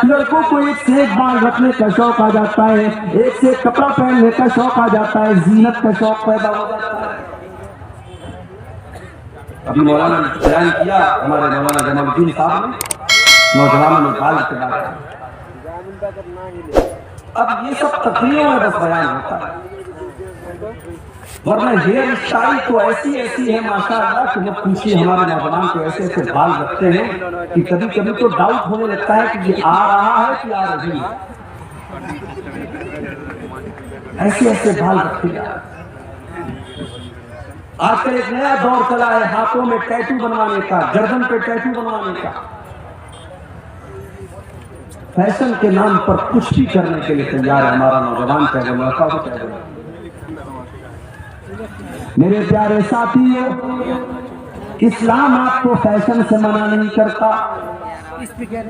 لڑکوں کو ایک سے ایک بال رکھنے کا شوق آ جاتا ہے، ایک سے ایک کپڑا پہننے کا شوق آ جاتا ہے، زینت کا شوق پیدا ہو جاتا ہے۔ ابھی مولانا نے بیان کیا، ہمارے مولانا جمال الدین صاحب نے نوجوانوں میں بال کے بارے میں۔ اب یہ سب تقریروں میں بس بیان ہوتا ہے، ورنہ ہیئر اسٹائل تو ایسی ہے ماشاءاللہ کہ جب پوچھیے ہمارے نوجوان کو ایسے بال رکھتے ہیں کہ کبھی کبھی تو ڈاؤٹ ہونے لگتا ہے کہ یہ آ رہا ہے کہ آ رہی ہے، ایسے بال رکھے جا رہے ہیں۔ آج کل ایک نیا دور چلا ہے ہاتھوں میں ٹیٹو بنوانے کا، گردن پہ ٹیٹو بنوانے کا، فیشن کے نام پر کچھ بھی کرنے کے لیے تیار ہے ہمارا نوجوان، چاہے وہ لڑکا ہو چاہے وہ۔ میرے پیارے ساتھیو، اسلام آپ کو فیشن سے منع نہیں کرتا،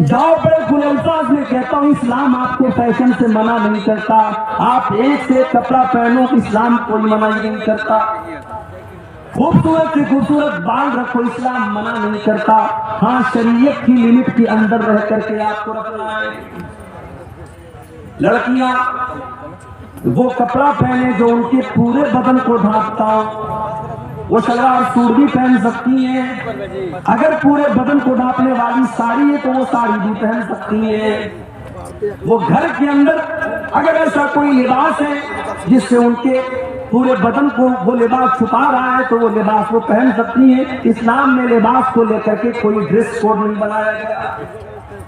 جاؤ بڑے کھلے الفاظ میں کہتا ہوں، اسلام آپ کو فیشن سے منع نہیں کرتا، آپ ایک سے ایک کپڑا پہنو، اسلام کوئی منع نہیں کرتا، خوبصورت سے خوبصورت بال رکھو، اسلام منع نہیں کرتا، ہاں شریعت کی لمٹ کے اندر رہ کر کے آپ کو رکھنا ہے۔ لڑکیاں وہ کپڑا پہنے جو ان کے پورے بدن کو ڈھانپتا ہو، وہ شلوار سوٹ بھی پہن سکتی ہیں، اگر پورے بدن کو ڈھانپنے والی ساڑی ہے تو وہ ساڑی بھی پہن سکتی ہیں، وہ گھر کے اندر اگر ایسا کوئی لباس ہے جس سے ان کے پورے بدن کو وہ لباس چھپا رہا ہے تو وہ لباس وہ پہن سکتی ہیں۔ اسلام میں لباس کو لے کر کے کوئی ڈریس کوڈ نہیں بنایا گیا،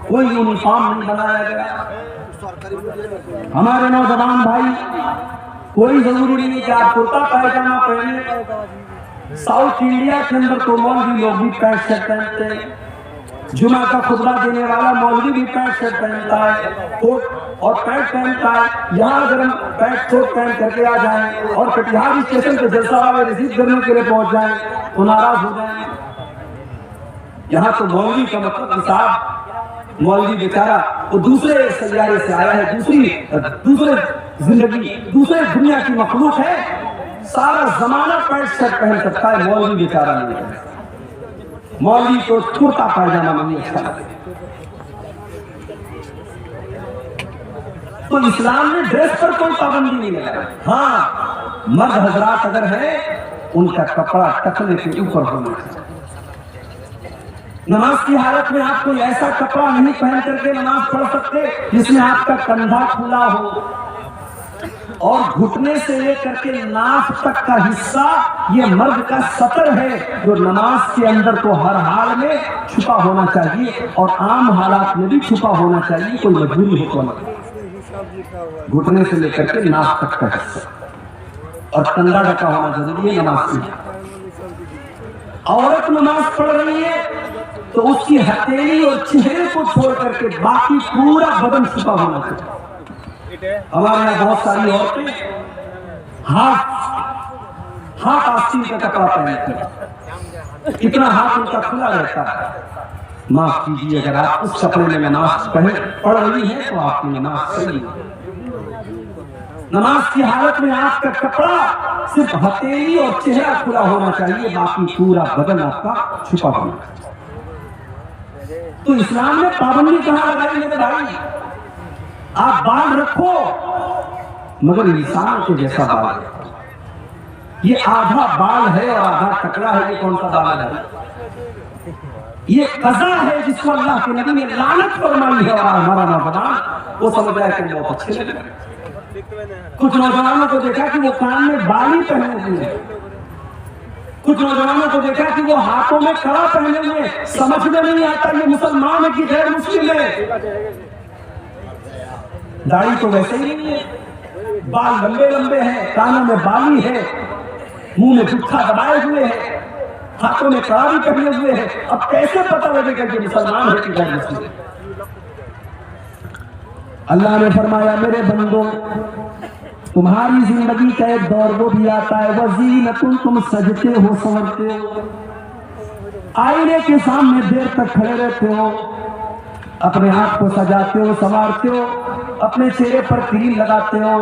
کوئی یونیفارم نہیں بنایا گیا۔ ہمارے نوجوان بھائی، کوئی ضروری نہیں کہ آپ کرتا پائجامہ پہنے، ساؤتھ انڈیا کے اندر تو مولوی لوگ بھی پینٹ شرٹ پہنتے ہیں، جمعہ کا خطبہ دینے والا مولوی بھی پینٹ شرٹ پہنتا ہے، کوٹ اور پینٹ پہنتا ہے۔ یہاں اگر ہم پینٹ کوٹ پہن کر کے آ جائیں اور کٹیہار اسٹیشن پہ جلسہ والے ریسیو کرنے کے لیے پہنچ جائیں تو ناراض ہو جائیں۔ یہاں تو مولوی کا مطلب صاحب، مولوی بیچارہ وہ دوسرے سیارے سے آیا ہے، دوسرے زندگی، دوسرے دنیا کی مخلوق ہے، سارا زمانہ پینٹ شرٹ پہن سکتا ہے، مولوی بیچارہ نہیں ہے۔ مولوی تو کرتا پائجامہ نہیں اچھا لگتا۔ تو اسلام نے ڈریس پر کوئی پابندی نہیں لگائی، ہاں مرد حضرات اگر ہے ان کا کپڑا ٹخنے کے اوپر ہونا چاہیے۔ نماز کی حالت میں آپ کوئی ایسا کپڑا نہیں پہن کر کے نماز پڑھ سکتے جس میں آپ کا کندھا کھلا ہو اور گھٹنے سے لے کر کے ناف تک کا حصہ یہ مرد کا سطر ہے جو نماز کے اندر تو ہر حال میں چھپا ہونا چاہیے اور عام حالات میں بھی چھپا ہونا چاہیے، کوئی مجبوری ہو تو نہ۔ گھٹنے سے لے کر کے ناف تک کا حصہ اور کندھا ڈھکا ہونا ضروری ہے نماز میں۔ عورت نماز پڑھ رہی ہے تو اس کی ہتھیلی اور چہرے کو چھوڑ کر کے باقی پورا بدن چھپا ہونا چاہیے۔ ہمارے یہاں بہت ساری عورتیں ہاتھ آستین کا کپڑا پہنتی ہیں، اتنا ہاتھ ان کا کھلا رہتا ہے۔ معاف کیجیے، اگر آپ اس کپڑے میں نماز پڑھ رہی ہیں تو آپ کی نماز صحیح ہے۔ نماز کی حالت میں آپ کا کپڑا صرف ہتھیلی اور چہرہ کھلا ہونا چاہیے، باقی پورا بدن آپ کا چھپا ہونا چاہیے۔ تو اسلام نے پابندی کہاں لگائی میرے بھائی؟ آپ بال رکھو مگر انسان کے جیسا بال رکھو۔ یہ آدھا بال ہے اور آدھا ٹکڑا ہے، یہ کون سا بال ہے؟ یہ قضا ہے جس کو اللہ کے نبی نے لعنت فرمائی ہے، اور ہمارا نوجوان وہ سمجھ رہا ہے کہ بہت اچھے لگے۔ کچھ نوجوانوں کو دیکھا کہ وہ کان میں بالی پہنے ہوئے ہیں، کچھ نوجوانوں کو دیکھا کہ وہ ہاتھوں میں کڑا پہنے ہوئے، سمجھ میں نہیں آتا یہ مسلمان ہے کہ غیر مسلم ہے۔ داڑھی تو ویسے ہی نہیں ہے، بال لمبے لمبے ہیں، کانوں میں بالی ہے، منہ میں گٹھا دبائے ہوئے ہیں، ہاتھوں میں کڑا بھی پہنے ہوئے ہیں، اب کیسے پتہ لگے گا کہ مسلمان ہے کہ غیر مسلم؟ اللہ نے فرمایا میرے بندو، تمہاری زندگی کا ایک دور وہ بھی آتا ہے وزینتن، تم سجتے ہو سنورتے ہو، آئینے کے سامنے دیر تک کھڑے رہتے ہو، اپنے ہاتھ کو سجاتے ہو سنوارتے ہو، اپنے چہرے پر کریم لگاتے ہو،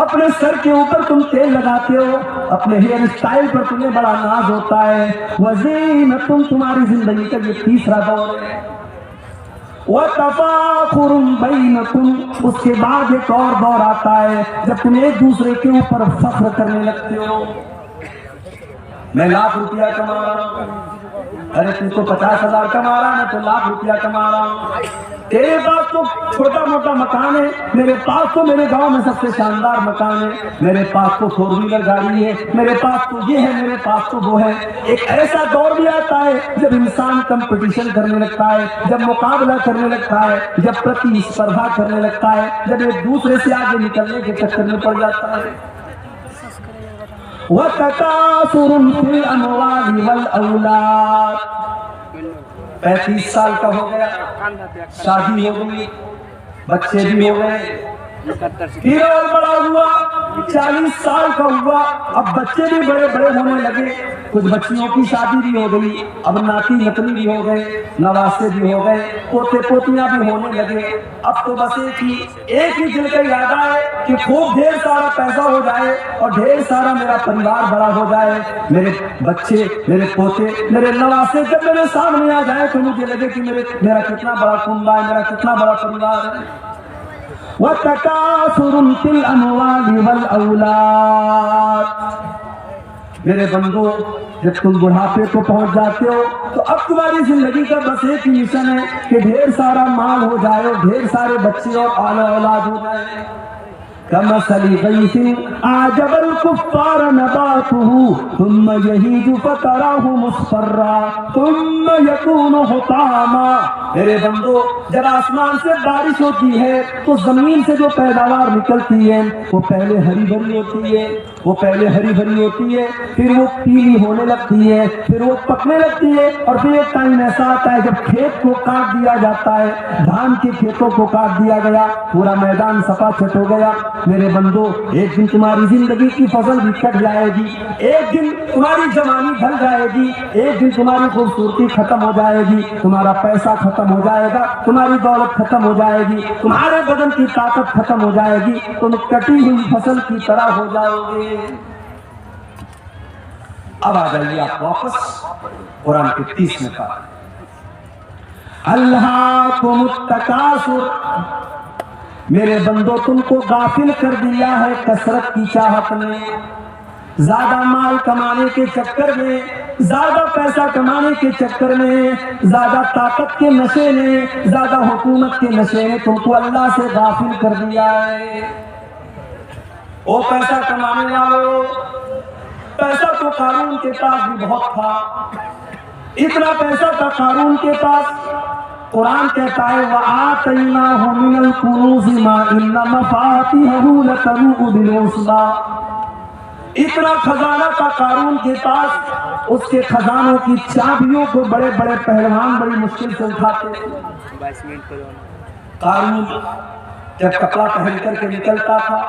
اپنے سر کے اوپر تم تیل لگاتے ہو، اپنے ہیئر اسٹائل پر تمہیں بڑا ناز ہوتا ہے۔ وزینتن تمہاری زندگی کا یہ تیسرا دور ہے، وَتَفَاخُرٌ بَيْنَكُمْ، اس کے بعد ایک اور دور آتا ہے جب تم ایک دوسرے کے اوپر فخر کرنے لگتے ہو. میں لاکھ روپیہ کما رہا ہوں، ارے تم تو 50,000 کما رہا ہے، میں تو لاکھ روپیہ کما رہا ہوں. تیرے پاس تو چھوٹا موٹا مکان ہے، میرے پاس تو میرے گاؤں میں سب سے شاندار مکان ہے، میرے پاس تو 4 ویلر گاڑی ہے، میرے پاس تو یہ ہے، میرے پاس تو وہ ہے. ایک ایسا دور بھی آتا ہے جب انسان کمپٹیشن کرنے لگتا ہے، جب مقابلہ کرنے لگتا ہے، جب پرتی اسپردھا کرنے لگتا ہے، جب ایک دوسرے سے آگے نکلنے کے چکر میں پڑ جاتا ہے. وَتَكَاثُرٌ فِي الْأَمْوَالِ وَالْأَوْلَادِ. 35 سال کا ہو گیا، شادی ہو گئی، بچے بھی ہو گئے، پھر اور بڑا ہوا، 40 سال کا ہوا، اب بچے بھی بڑے بڑے ہونے لگے، کچھ بچیوں کی شادی بھی ہو گئی، اب ناتی نتنی بھی ہو گئے، نواسے بھی ہو گئے، پوتے پوتیاں بھی ہونے لگے. اب تو بس ایک ہی دل کا ارادہ ہے کہ خوب ڈھیر سارا پیسہ ہو جائے اور ڈھیر سارا میرا پریوار بڑا ہو جائے، میرے بچے، میرے پوتے، میرے نواسے جب میرے سامنے آ جائے تو مجھے لگے کہ میرا کتنا بڑا کنبہ ہے، میرا کتنا بڑا پریوار ہے. وَتَكَاثُرٌ فِي الْأَمْوَالِ وَالْأَوْلَادِ. میرے بندو، جب تم بڑھاپے کو پہنچ جاتے ہو تو اب تمہاری زندگی کا بس ایک ہی مشن ہے کہ ڈھیر سارا مال ہو جائے اور ڈھیر سارے بچے اور اولاد ہو جائے. كَمَثَلِ غَيْثٍ أَعْجَبَ الْكُفَّارَ نَبَاتُهُ ثُمَّ يَهِيجُ فَتَرَاهُ مُصْفَرًّا ثُمَّ يَكُونُ حُطَامًا. میرے بندو، جب آسمان سے بارش ہوتی ہے تو زمین سے جو پیداوار نکلتی ہے وہ پہلے ہری بھری ہوتی ہے، پھر وہ پیلی ہونے لگتی ہے، پھر وہ پکنے لگتی ہے، اور پھر ایک ٹائم ایسا آتا ہے جب کھیت کو کاٹ دیا جاتا ہے، دھان کے کھیتوں کو کاٹ دیا گیا، پورا میدان صفا چھٹ ہو گیا. میرے بندو، ایک دن تمہاری زندگی کی فصل بھی کٹ جائے گی، ایک دن تمہاری جوانی ڈھل جائے گی، ایک دن تمہاری خوبصورتی ختم ہو جائے گی، تمہارا پیسہ ختم ہو جائے گا، تمہاری دولت ختم ہو جائے گی، تمہارے بدن کی طاقت ختم ہو جائے گی، تم کٹی ہوئی فصل کی طرح ہو جاؤ گے. اب آ جائیے آپ واپس قرآن کے 30 میں پارہ. الہاکم التکاثر. میرے بندو، تم کو غافل کر دیا ہے کثرت کی چاہت نے، زیادہ مال کمانے کے چکر میں، زیادہ پیسہ کمانے کے چکر میں، زیادہ طاقت کے نشے نے، زیادہ حکومت کے نشے نے تم کو اللہ سے غافل کر دیا ہے. او پیسہ کمانے والوں، پیسہ تو قارون کے پاس بھی بہت تھا، اتنا پیسہ تھا قارون کے پاس. قرآن کہتا ہے وَآتَيْنَاهُ مِنَ الْكُنُوزِ مَا إِنَّ مَفَاتِحَهُ لَتَنُوءُ بِالْعُصْبَةِ. اتنا خزانہ تھا قارون کے پاس، اس کے خزانوں کی چابیوں کو بڑے بڑے پہلوان بڑی مشکل سے اٹھاتے تھے. قارون جب کپڑا پہن کر کے نکلتا تھا،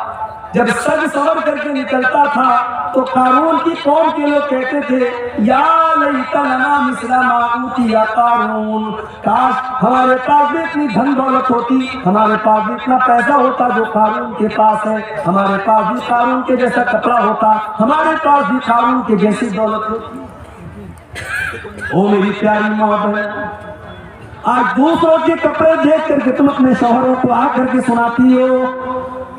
جب سج سور کر کے نکلتا تھا تو قارون کی قوم کے لوگ کہتے تھے یا لیت لنا مثل ما اوتی قارون، کاش ہمارے پاس بھی اتنی دھن دولت ہوتی، ہمارے پاس بھی اتنا پیسہ ہوتا جو قارون کے پاس ہے، ہمارے پاس بھی قارون کے جیسا کپڑا ہوتا، ہمارے پاس بھی قارون کے جیسی دولت ہوتی. او میری پیاری ماں بہن، آج دوسروں کے کپڑے دیکھ کر کے تم اپنے شوہروں کو آ کر کے سناتی ہو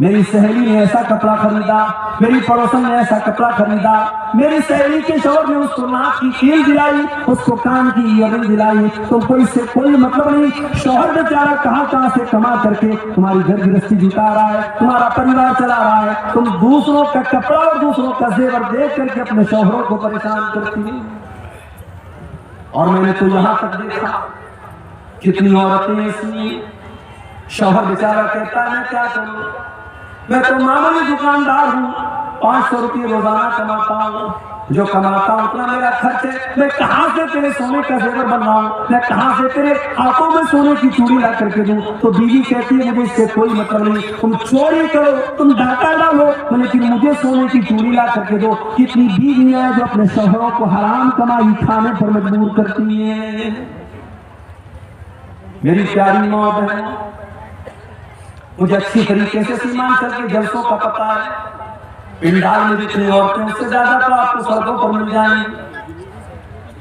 میری سہیلی نے ایسا کپڑا خریدا، میری پڑوسن نے ایسا کپڑا خریدا، میری سہیلی کے شوہر نے اس کو ناک کی کیل دلائی، اس کو کان کی ایئرنگ دلائی. تم کو اس سے کوئی مطلب نہیں. شوہر بیچارہ کہاں سے کما کر کے تمہاری گھر گرہستی جتا رہا ہے، تمہارا پریوار چلا رہا ہے، تم دوسروں کا کپڑا اور دوسروں کا زیور دیکھ کر کے اپنے شوہروں کو پریشان کرتی ہے. اور میں نے تو یہاں تک دیکھا کتنی عورتیں اس لیے، شوہر بیچارہ کہتا ہے میں کیا کروں، میں تو معمولی دکاندار ہوں، 500 روپے روزانہ کماتا ہوں، جو کماتا ہوں اتنا میرا خرچ ہے، میں کہاں سے تیرے سونے کا زیور بنواؤں، میں کہاں سے تیرے ہاتھوں میں سونے کی چوڑی لا کر کے دوں. تو بیوی کہتی ہے مجھے اس سے کوئی مطلب نہیں، تم چوری کرو، تم ڈاکہ ڈالو، لیکن مجھے سونے کی چوڑی لا کر کے دو. کتنی بیویاں ہیں جو اپنے شوہروں کو حرام کمائی کھانے پر مجبور کرتی ہیں. میری پیاری ماں بہن، مجھے اچھی طریقے سے سیمانچل کے جلسوں کا پتہ ہے، پنڈال میں جتنی عورتیں اس سے زیادہ تو آپ کو سڑکوں پر مل جائیں.